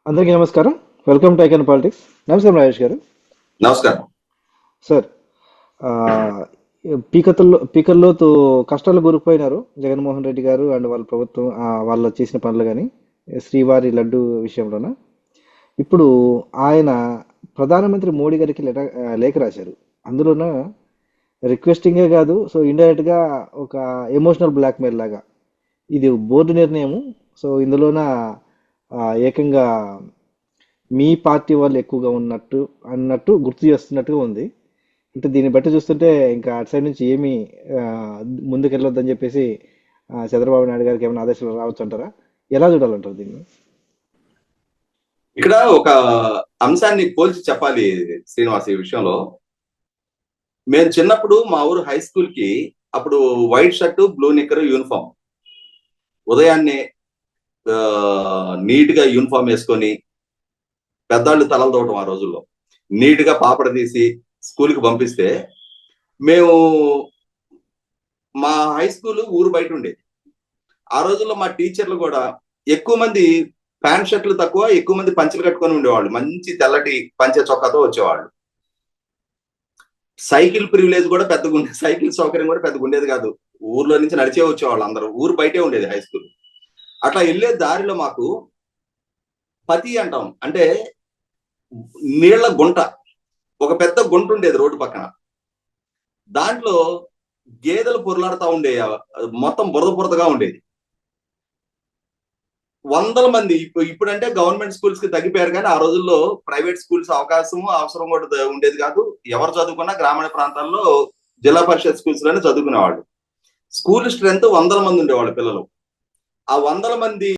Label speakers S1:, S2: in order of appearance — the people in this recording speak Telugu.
S1: అందరికీ నమస్కారం. Welcome to icon politics. నమస్కారం రాజేష్ గారు.
S2: నమస్కారం.
S1: సార్, ఆ, పీకర్లో కష్టాలు కూరుకుపోయినారు జగన్మోహన్ రెడ్డి గారు అండ్ వాళ్ళ ప్రభుత్వం, వాళ్ళు చేసిన పనులు కానీ శ్రీవారి లడ్డు విషయంలోన. ఇప్పుడు ఆయన ప్రధానమంత్రి మోడీ గారికి లేఖ రాశారు. అందులోన రిక్వెస్టింగే కాదు, సో ఇండైరెక్ట్గా ఒక ఎమోషనల్ బ్లాక్మెయిల్ లాగా. ఇది బోర్డు నిర్ణయము. సో ఇందులోన ఏకంగా మీ పార్టీ వాళ్ళు ఎక్కువగా అన్నట్టు గుర్తు చేస్తున్నట్టుగా ఉంది. అంటే దీన్ని బట్టి చూస్తుంటే ఇంకా అటు సైడ్ నుంచి ఏమీ ఆ, ముందుకెళ్ళొద్దని చెప్పేసి చంద్రబాబు నాయుడు గారికి ఏమైనా ఆదేశాలు రావచ్చు అంటారా? ఎలా చూడాలంటారు దీన్ని?
S2: ఇక్కడ ఒక అంశాన్ని పోల్చి చెప్పాలి శ్రీనివాస్. ఈ విషయంలో మేము చిన్నప్పుడు మా ఊరు హై స్కూల్ కి అప్పుడు వైట్ షర్టు బ్లూ నిక్కర్ యూనిఫామ్. ఉదయాన్నే నీట్ గా యూనిఫామ్ వేసుకొని పెద్దాళ్ళు తలలు తోవటం. ఆ రోజుల్లో నీట్ గా పాపడ తీసి స్కూల్ కి పంపిస్తే మేము మా హై స్కూల్ ఊరు బయట ఉండేది. ఆ రోజుల్లో మా టీచర్లు కూడా ఎక్కువ మంది ప్యాంట్ షర్ట్లు తక్కువ, ఎక్కువ మంది పంచెలు కట్టుకొని ఉండేవాళ్ళు. మంచి తెల్లటి పంచె చొక్కాతో వచ్చేవాళ్ళు. సైకిల్ ప్రివిలేజ్ కూడా పెద్దగా ఉండేది, సైకిల్ సౌకర్యం కూడా పెద్దగా ఉండేది కాదు. ఊర్లో నుంచి నడిచే వచ్చేవాళ్ళు అందరూ. ఊరు బయటే ఉండేది హై స్కూల్. అట్లా వెళ్ళే దారిలో మాకు పతి అంటాం, అంటే నీళ్ల గుంట, ఒక పెద్ద గుంట ఉండేది రోడ్డు పక్కన. దాంట్లో గేదెలు పొరులాడుతూ ఉండే, మొత్తం బురద బురదగా ఉండేది. వందల మంది ఇప్పుడంటే గవర్నమెంట్ స్కూల్స్ కి తగ్గిపోయారు, కానీ ఆ రోజుల్లో ప్రైవేట్ స్కూల్స్ అవసరం కూడా ఉండేది కాదు. ఎవరు చదువుకున్నా గ్రామీణ ప్రాంతాల్లో జిల్లా పరిషత్ స్కూల్స్ లోనే చదువుకునేవాళ్ళు. స్కూల్ స్ట్రెంత్ 100 మంది ఉండేవాళ్ళు పిల్లలు. ఆ 100 మంది